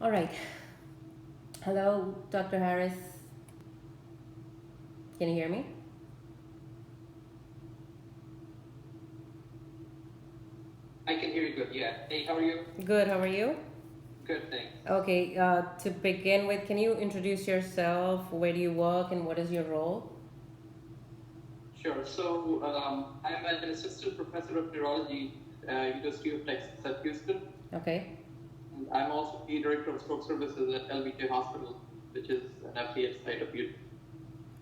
All right. Hello, Dr. Harris. Can you hear me? I can hear you good. Yeah. Hey, how are you? Good. How are you? Good, thanks. Okay. To begin with, can you introduce yourself? Where do you work, and what is your role? Sure. So I'm an assistant professor of neurology at University of Texas at Houston. Okay. And I'm also the director of stroke services at LBJ Hospital, which is an affiliate site of Houston.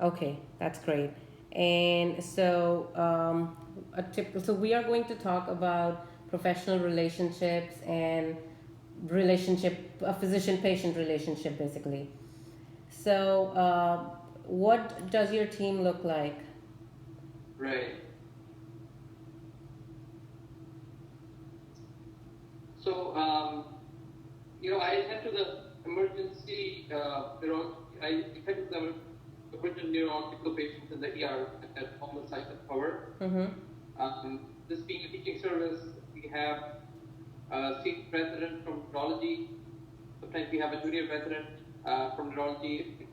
Okay. That's great. And so, so we are going to talk about professional relationships and a physician-patient relationship, basically. So, what does your team look like? Right. So, I attend to the emergency neuro. I attend to the emergent neurological patients in the ER at all the sites of power. Mm-hmm. This being a teaching service, we have a senior resident from neurology. Sometimes we have a junior resident from neurology.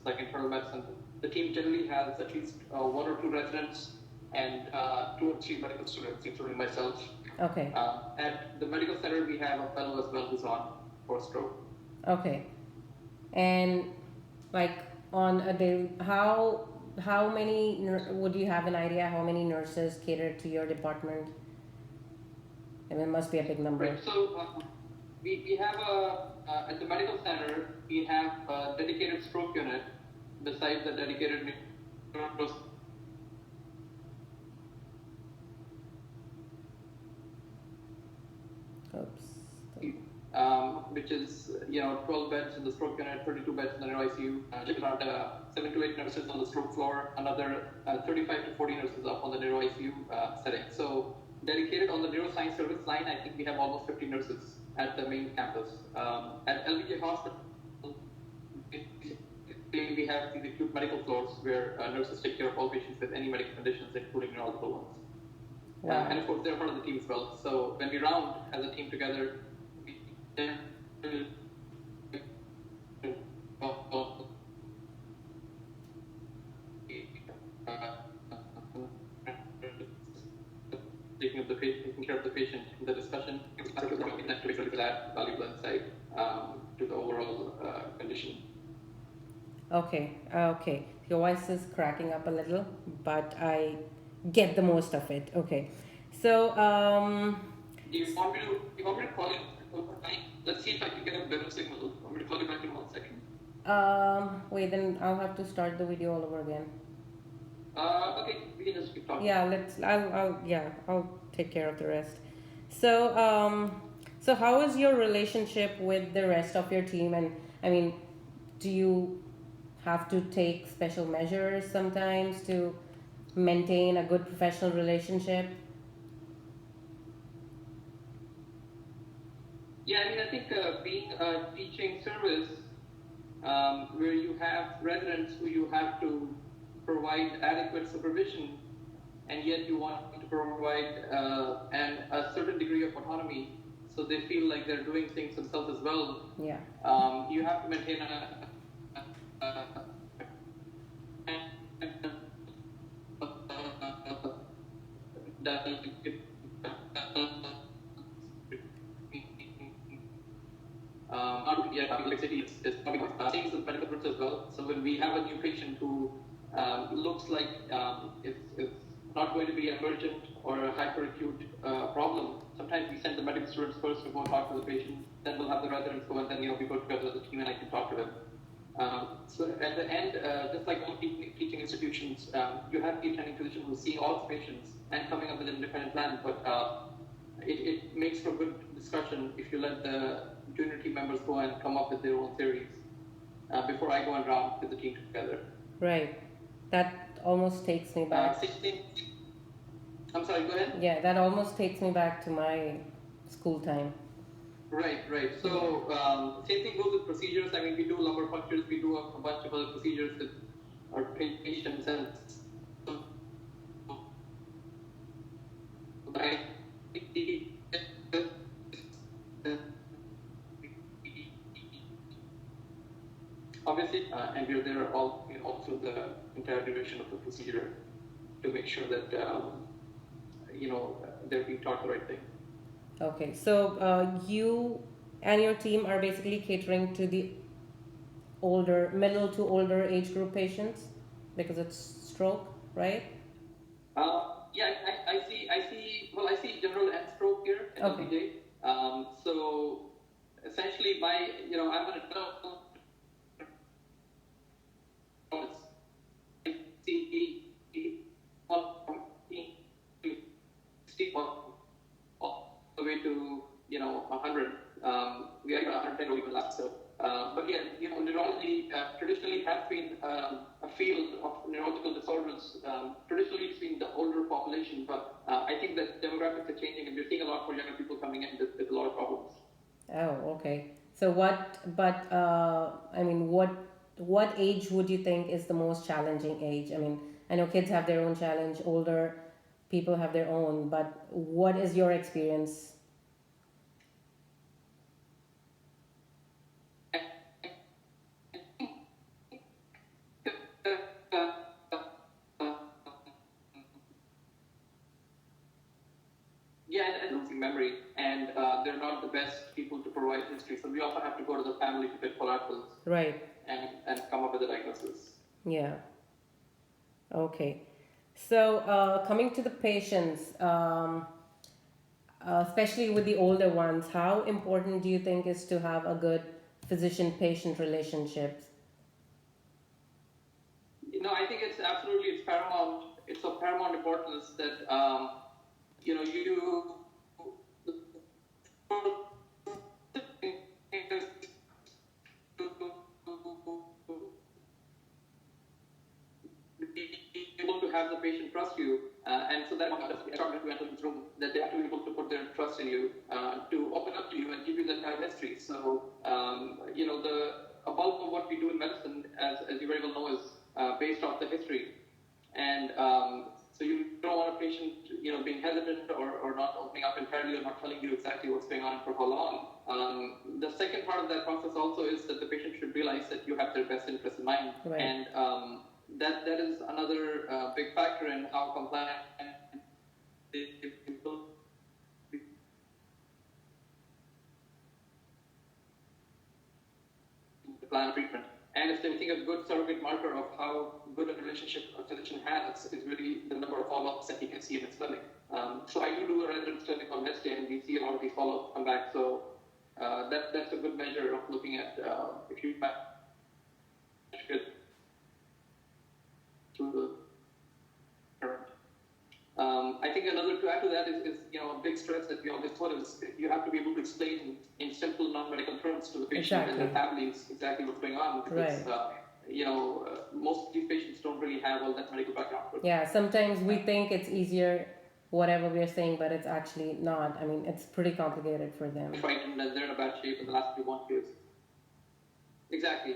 Like internal medicine, the team generally has at least one or two residents and two or three medical students, including myself. Okay. At the medical center, we have a fellow as well who's on for stroke. Okay. And like on a day, how many would you have an idea how many nurses cater to your department? I mean, it must be a big number. Right. So we have at the medical center, we have a dedicated stroke unit besides the dedicated neuro. Oops. Which is 12 beds in the stroke unit, 32 beds in the neuro ICU, around 7 to 8 nurses on the stroke floor, another 35 to 40 nurses up on the neuro ICU setting. So dedicated on the neuroscience service line, I think we have almost 50 nurses at the main campus. At LBJ Hospital, we have these acute medical floors where nurses take care of all patients with any medical conditions, including neurological ones. Wow. And of course, they're part of the team as well. So when we round as a team together, we taking care of the patient in the discussion, to that valuable insight to the overall condition. Okay. Okay. Your voice is cracking up a little, but I get the most of it. Okay. So, Do you want me to call you? Let's see if I can get a better signal. Want me to call you back in 1 second? wait, then I'll have to start the video all over again. Okay, we can just keep talking. Yeah, I'll take care of the rest. So, so how is your relationship with the rest of your team? And I mean, do you have to take special measures sometimes to maintain a good professional relationship? Yeah, I mean, I think being a teaching service where you have residents who you have to provide adequate supervision, and yet you want to provide a certain degree of autonomy so they feel like they're doing things themselves as well. Yeah. You have to maintain that not yet complexity is coming things with medical groups as well. So when we have a new patient who looks like it's not going to be emergent or a hyperacute problem, sometimes we send the medical students first to go talk to the patient, then we'll have the residents go, and then we go together as a team and I can talk to them. So at the end, just like all teaching institutions, you have the attending physician who's seeing all the patients and coming up with an independent plan, but it makes for good discussion if you let the junior team members go and come up with their own theories before I go and round with the team together. Right. That almost takes me back. I'm sorry, go ahead. Yeah, that almost takes me back to my school time. Right. So same thing goes with procedures. I mean, we do lumbar punctures, we do a bunch of other procedures with our patients, and so I obviously, and we're there all all through the entire duration of the procedure to make sure that they're being taught the right thing. Okay, so you and your team are basically catering to the older, middle to older age group patients because it's stroke, right? Yeah, I see general and stroke here at Okay. LPJ. So essentially, I'm an adult. I see one from 60 all the way to 100. We are 110 or even less. So, but yeah, neurology traditionally has been a field of neurological disorders. Traditionally, it's been the older population, but I think that demographics are changing, and we're seeing a lot more younger people coming in with a lot of problems. Oh, okay. So I mean, what age would you think is the most challenging age? I mean, I know kids have their own challenge, older people have their own, but what is your experience? Yeah, and losing memory, and they're not the best people to provide history. So we often have to go to the family to get collaterals Right. and come up with a diagnosis. Yeah. Okay. So, coming to the patients, especially with the older ones, how important do you think is to have a good physician-patient relationship? I think it's paramount. It's of paramount importance that you be able to have the patient trust you, and so that to enter this room, that they have to be able to put their trust in you, to open up to you and give you the entire history. So, the a bulk of what we do in medicine, as you very well know, is based off the history, and so you don't want a patient, being hesitant or not opening up entirely or not telling you exactly what's going on for how long. The second part of that process also is that the patient should realize that you have their best interest in mind, Right. and that is another big factor in how compliant they will be to the plan of treatment. And if they think a good surrogate marker of how good a relationship a physician has is really the number of follow-ups that he can see in his clinic. So I do a residence clinic on Wednesday, and we see a lot of these follow-ups come back. So that's a good measure of looking at if you match good to the current. I think another to add to that is a big stress that we always put is you have to be able to explain in simple non-medical terms to the patient and their families exactly what's going on, because most of these patients don't really have all that medical background. Yeah, sometimes we think it's easier, whatever we're saying, but it's actually not. I mean, it's pretty complicated for them. Frightened and they're in a bad shape in the last few months. Exactly.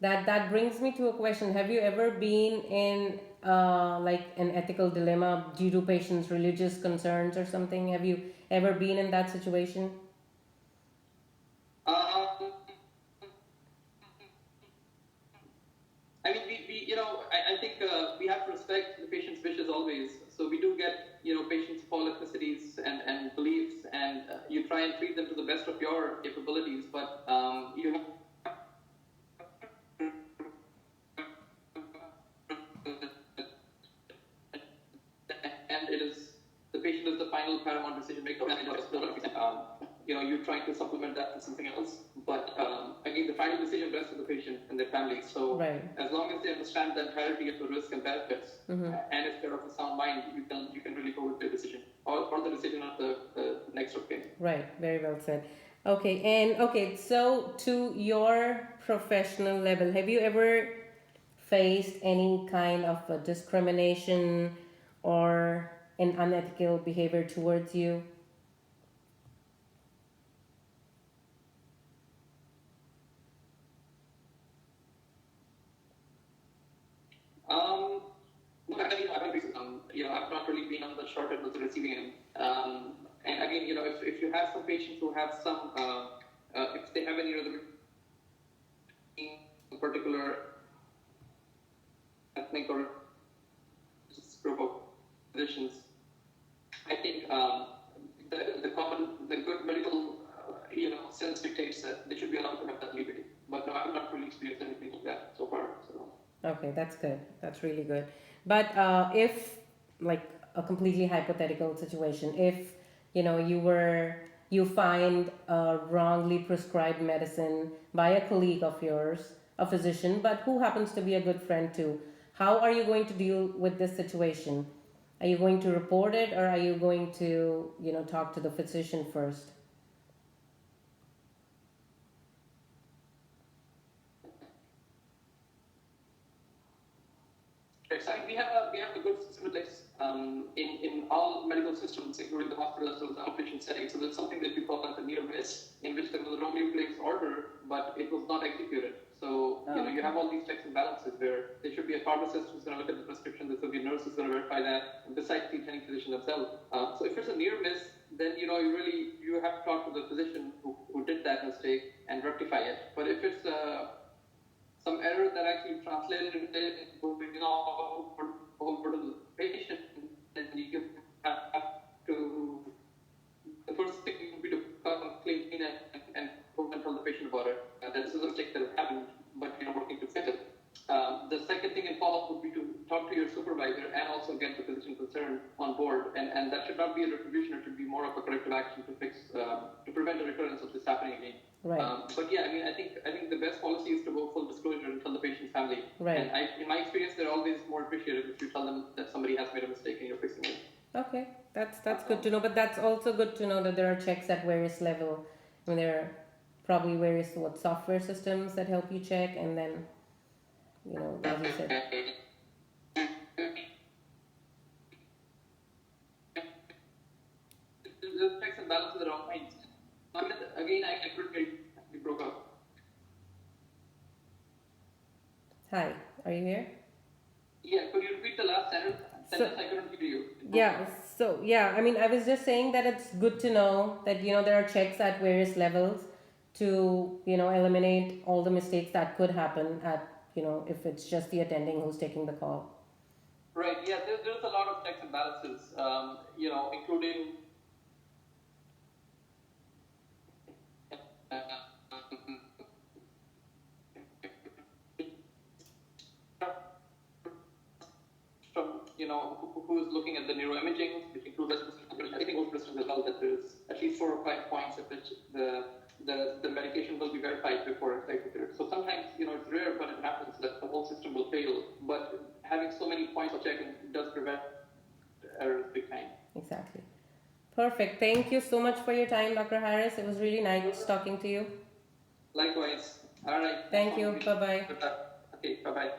That brings me to a question. Have you ever been in like an ethical dilemma due to patients' religious concerns or something? Have you ever been in that situation? I mean, I think we have to respect the patient's wishes always. So we do get, patients of all ethnicities and beliefs, and you try and treat them to the best of your capabilities. But you have and it is the patient is the final paramount decision maker. You're trying to supplement that with something else, but again, the final decision rests with the patient and their family. So as long as they understand the entirety of the risk and benefits, and if they're of a sound mind, you can really go with their decision or the decision of the next of kin. Right. Very well said. Okay, so to your professional level, have you ever faced any kind of discrimination or an unethical behavior towards you? not sure if it was the receiving end. And again, if you have some patients who have some, if they have any other particular ethnic or group of physicians, I think the good medical, sense dictates that they should be allowed to have that liberty. But no, I've not really experienced anything like that so far. So. Okay, that's good. That's really good. But if, like, a completely hypothetical situation, if you find a wrongly prescribed medicine by a colleague of yours, a physician, but who happens to be a good friend too, how are you going to deal with this situation? Are you going to report it, or are you going to talk to the physician first? So we have a good system in place in all medical systems, including the hospitals or the outpatient setting. So there's something that we call as a near miss, in which there was a wrongly placed order, but it was not executed. So you have all these checks and balances where there should be a pharmacist who's going to look at the prescription, there should be a nurse who's going to verify that, besides the attending physician themselves. So if it's a near miss, then you have to talk to the physician who did that mistake and rectify it. But if it's some error that actually translated over to the patient, then you have to, the first thing would be to come clean and go and tell the patient about it. This is a mistake that happened, but you're working to fix it. The second thing in follow-up would be to talk to your supervisor and also get the physician concerned on board. And that should not be a retribution, it should be more of a corrective action to fix, to prevent the recurrence of this happening again. Right. But yeah, I think the best policy is to go full disclosure and tell the patient's family. Right. And in my experience, they're always more appreciative if you tell them that somebody has made a mistake and you're fixing it. Okay, that's good to know. But that's also good to know that there are checks at various level. I mean, there are probably various software systems that help you check, and then as you said. The checks and balances are all fine. Again, I couldn't get you broke up. Hi, are you here? Yeah, could you repeat the last sentence? I couldn't hear you. Yeah, so I mean, I was just saying that it's good to know that there are checks at various levels to eliminate all the mistakes that could happen at if it's just the attending who's taking the call. Right. Yeah. There's a lot of checks and balances. Including. From who is looking at the neuroimaging, which includes I think most systems as well, that there's at least 4 or 5 points at which the medication will be verified before it's executed. So sometimes it's rare, but it happens that the whole system will fail. But having so many points of checking does prevent errors big time. Exactly. Perfect. Thank you so much for your time, Dr. Harris. It was really nice talking to you. Likewise. All right. Thank you. Bye-bye. Okay. Bye-bye.